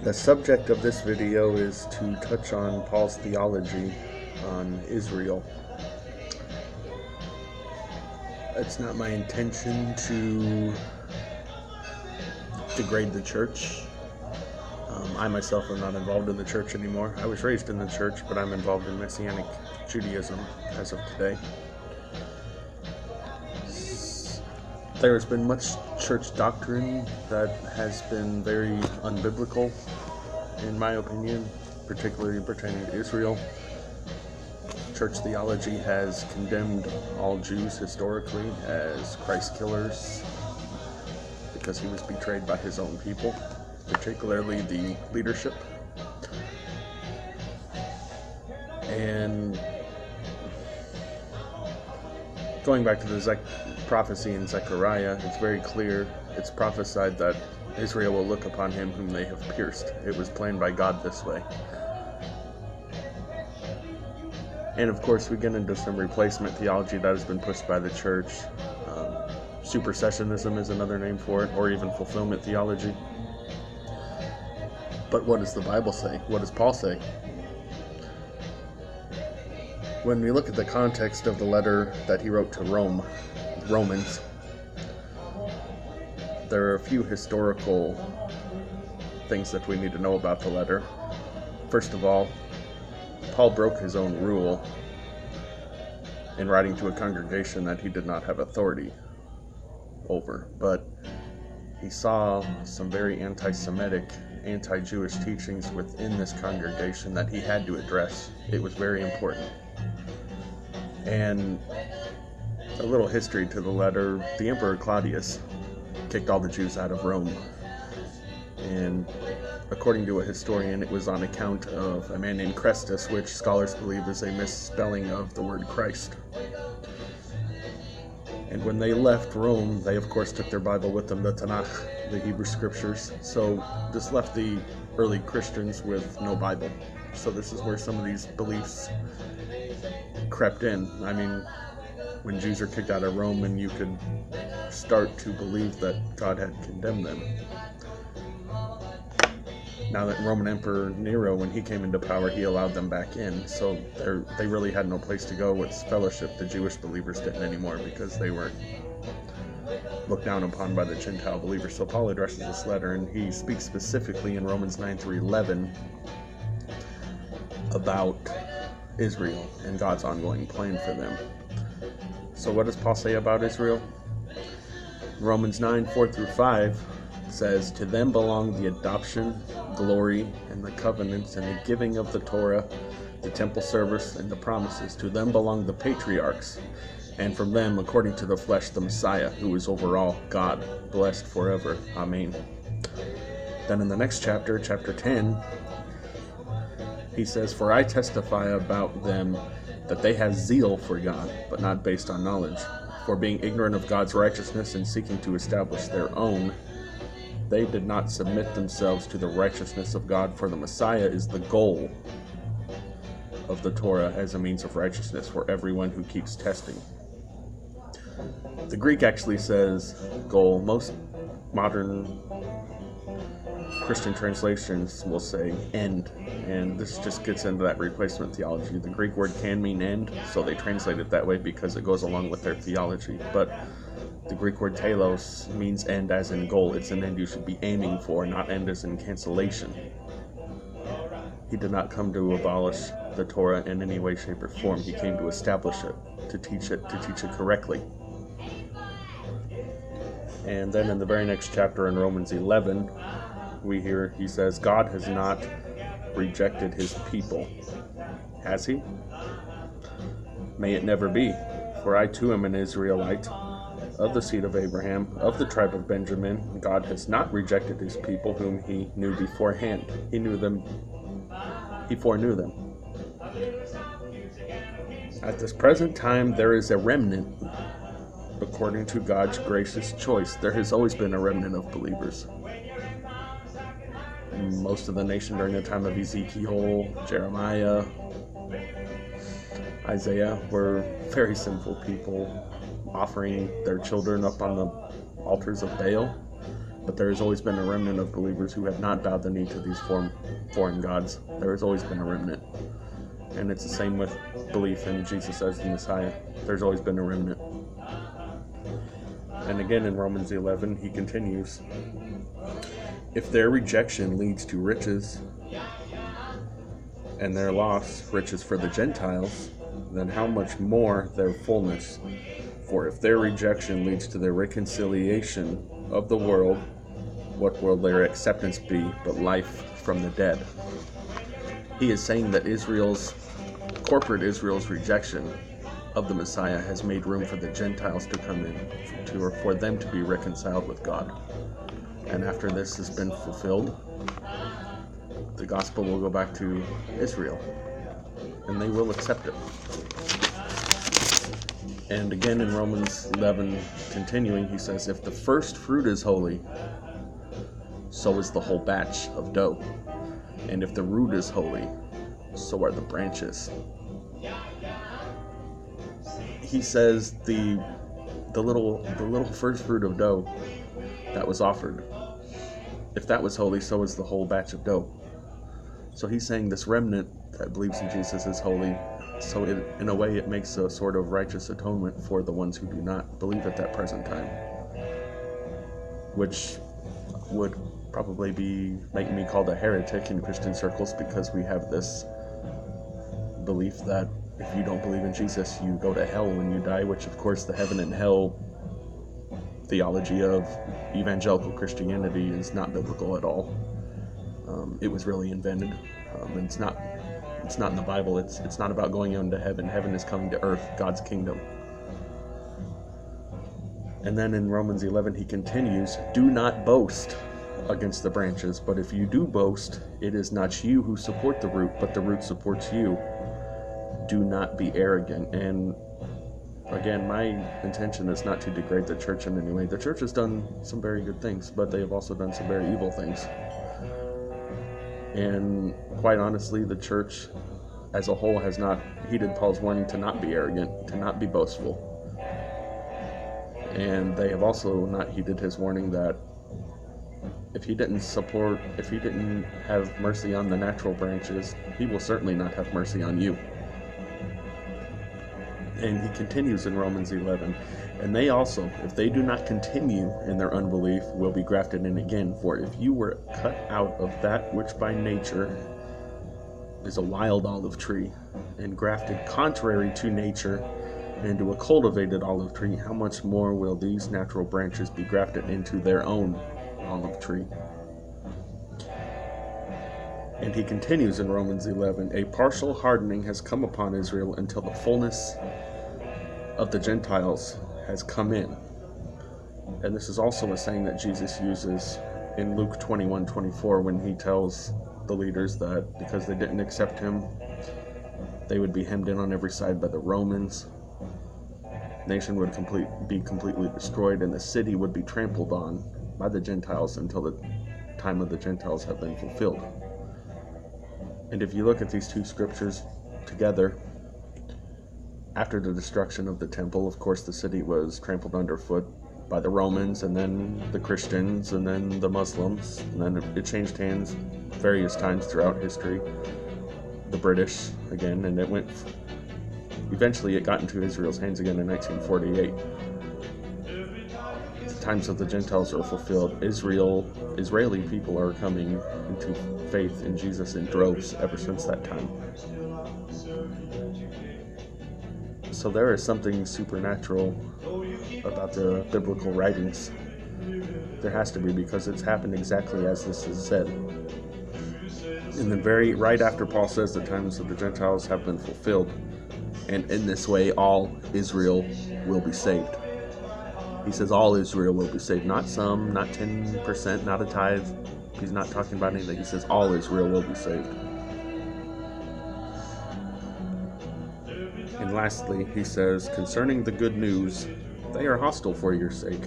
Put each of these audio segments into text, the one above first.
The subject of this video is to touch on Paul's theology on Israel. It's not my intention to degrade the church. I myself am not involved in the church anymore. I was raised in the church, but I'm involved in Messianic Judaism as of today. There has been much church doctrine that has been very unbiblical, in my opinion, particularly pertaining to Israel. Church theology has condemned all Jews historically as Christ killers because he was betrayed by his own people, particularly the leadership. And going back to the prophecy in Zechariah, it's very clear. It's prophesied that Israel will look upon him whom they have pierced. It was planned by God this way. And of course, we get into some replacement theology that has been pushed by the church. Supersessionism is another name for it, or even fulfillment theology. But what does the Bible say? What does Paul say? When we look at the context of the letter that he wrote to Romans, there are a few historical things that we need to know about the letter. First of all, Paul broke his own rule in writing to a congregation that he did not have authority over, but he saw some very anti-Semitic, anti-Jewish teachings within this congregation that he had to address. It was very important. And a little history to the letter: the Emperor Claudius kicked all the Jews out of Rome. And according to a historian, it was on account of a man named Chrestus, which scholars believe is a misspelling of the word Christ. And when they left Rome, they of course took their Bible with them, the Tanakh, the Hebrew scriptures. So this left the early Christians with no Bible. So this is where some of these beliefs crept in. I mean, when Jews are kicked out of Rome, and you could start to believe that God had condemned them. Now that Roman Emperor Nero, when he came into power, he allowed them back in. So they really had no place to go with fellowship. The Jewish believers didn't anymore because they were looked down upon by the Gentile believers. So Paul addresses this letter, and he speaks specifically in Romans 9:11 about Israel and God's ongoing plan for them. So what does Paul say about Israel? Romans 9:4-5 says, "To them belong the adoption, glory, and the covenants, and the giving of the Torah, the temple service, and the promises. To them belong the patriarchs, and from them, according to the flesh, the Messiah, who is over all, God, blessed forever. Amen." Then in the next chapter, chapter 10, he says, "For I testify about them that they have zeal for God, but not based on knowledge. For being ignorant of God's righteousness and seeking to establish their own, they did not submit themselves to the righteousness of God, for the Messiah is the goal of the Torah as a means of righteousness for everyone who keeps testing." The Greek actually says goal. Most modern Christian translations will say end, and this just gets into that replacement theology. The Greek word can mean end, so they translate it that way because it goes along with their theology. But the Greek word telos means end as in goal. It's an end you should be aiming for, not end as in cancellation. He did not come to abolish the Torah in any way, shape, or form. He came to establish it, to teach it correctly. And then in the very next chapter in Romans 11, we hear he says, "God has not rejected his people." Has he? May it never be. For I too am an Israelite, of the seed of Abraham, of the tribe of Benjamin. God has not rejected his people whom he knew beforehand. He knew them. He foreknew them. At this present time, there is a remnant, according to God's gracious choice. There has always been a remnant of believers. Most of the nation during the time of Ezekiel, Jeremiah, Isaiah were very sinful people, offering their children up on the altars of Baal. But there has always been a remnant of believers who have not bowed the knee to these foreign gods. There has always been a remnant. And it's the same with belief in Jesus as the Messiah. There's always been a remnant. And again in Romans 11, he continues, if their rejection leads to riches, and their loss, riches for the Gentiles, then how much more their fullness? For if their rejection leads to their reconciliation of the world, what will their acceptance be but life from the dead? He is saying that corporate Israel's rejection of the Messiah has made room for the Gentiles to come in, or for them to be reconciled with God. And after this has been fulfilled, the gospel will go back to Israel, and they will accept it. And again in Romans 11, continuing, he says, if the first fruit is holy, so is the whole batch of dough. And if the root is holy, so are the branches. He says the little first fruit of dough that was offered, if that was holy, so is the whole batch of dough. So he's saying this remnant that believes in Jesus is holy, so in a way it makes a sort of righteous atonement for the ones who do not believe at that present time, which would probably be making me called a heretic in Christian circles, because we have this belief that if you don't believe in Jesus, you go to hell when you die, which of course the heaven and hell theology of evangelical Christianity is not biblical at all. It was really invented. And it's not in the Bible. It's not about going into heaven. Heaven is coming to earth, God's kingdom. And then in Romans 11 he continues, do not boast against the branches, but if you do boast, it is not you who support the root, but the root supports you. Do not be arrogant. And again, my intention is not to degrade the church in any way. The church has done some very good things, but they have also done some very evil things. And quite honestly, the church as a whole has not heeded Paul's warning to not be arrogant, to not be boastful. And they have also not heeded his warning that if he didn't have mercy on the natural branches, he will certainly not have mercy on you. And he continues in Romans 11, and they also, if they do not continue in their unbelief, will be grafted in again. For if you were cut out of that which by nature is a wild olive tree, and grafted contrary to nature into a cultivated olive tree, how much more will these natural branches be grafted into their own olive tree? And he continues in Romans 11, a partial hardening has come upon Israel until the fullness of the Gentiles has come in. And this is also a saying that Jesus uses in Luke 21:24 when he tells the leaders that because they didn't accept him, they would be hemmed in on every side by the Romans. The nation would be completely destroyed, and the city would be trampled on by the Gentiles until the time of the Gentiles have been fulfilled. And if you look at these two scriptures together, after the destruction of the temple, of course, the city was trampled underfoot by the Romans, and then the Christians, and then the Muslims, and then it changed hands various times throughout history. The British again, and eventually it got into Israel's hands again in 1948. The times of the Gentiles are fulfilled. Israeli people are coming into faith in Jesus in droves ever since that time. So there is something supernatural about the biblical writings. There has to be, because it's happened exactly as this is said. And then right after Paul says the times of the Gentiles have been fulfilled, and in this way all Israel will be saved. He says all Israel will be saved, not some, not 10%, not a tithe. He's not talking about anything. He says all Israel will be saved. And lastly, he says, concerning the good news, they are hostile for your sake.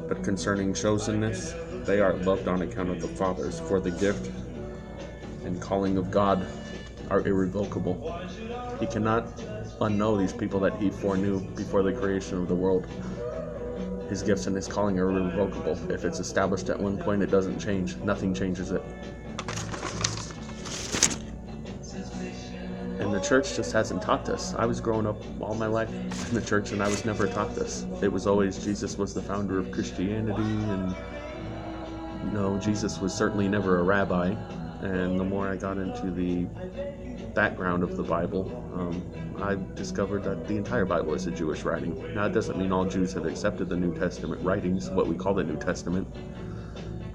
But concerning chosenness, they are loved on account of the fathers, for the gift and calling of God are irrevocable. He cannot unknow these people that he foreknew before the creation of the world. His gifts and his calling are irrevocable. If it's established at one point, it doesn't change. Nothing changes it. And the church just hasn't taught this. I was growing up all my life in the church, and I was never taught this. It was always Jesus was the founder of Christianity, and Jesus was certainly never a rabbi. And the more I got into the background of the Bible, I discovered that the entire Bible is a Jewish writing. Now, it doesn't mean all Jews have accepted the New Testament writings, what we call the New Testament.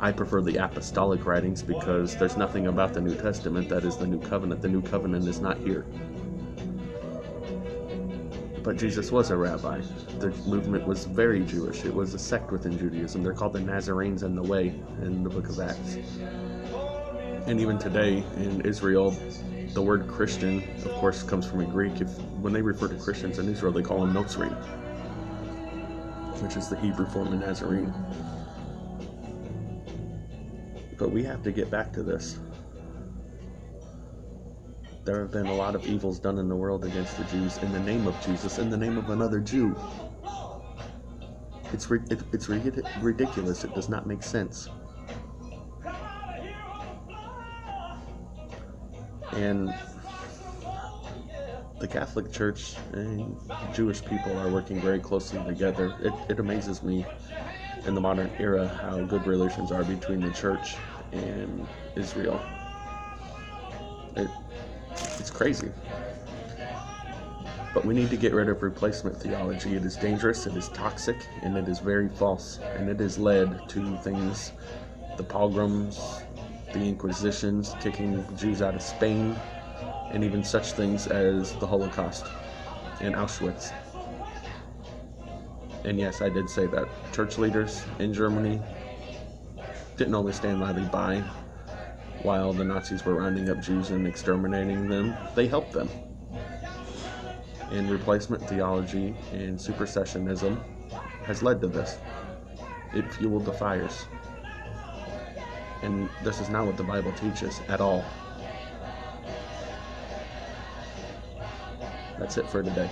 I prefer the apostolic writings because there's nothing about the New Testament that is the New Covenant. The New Covenant is not here. But Jesus was a rabbi. The movement was very Jewish. It was a sect within Judaism. They're called the Nazarenes in the Way in the book of Acts. And even today in Israel, the word Christian, of course, comes from a Greek. When they refer to Christians in Israel, they call them Notzrim, which is the Hebrew form of Nazarene. But we have to get back to this. There have been a lot of evils done in the world against the Jews in the name of Jesus, in the name of another Jew. It's ridiculous. It does not make sense. And the Catholic Church and Jewish people are working very closely together. It amazes me in the modern era how good relations are between the church and Israel. It's crazy. But we need to get rid of replacement theology. It is dangerous, it is toxic, and it is very false. And it has led to things, the pogroms, the Inquisitions, kicking Jews out of Spain, and even such things as the Holocaust and Auschwitz. And yes, I did say that church leaders in Germany didn't only stand idly by while the Nazis were rounding up Jews and exterminating them. They helped them. And replacement theology and supersessionism has led to this. It fueled the fires. And this is not what the Bible teaches at all. That's it for today.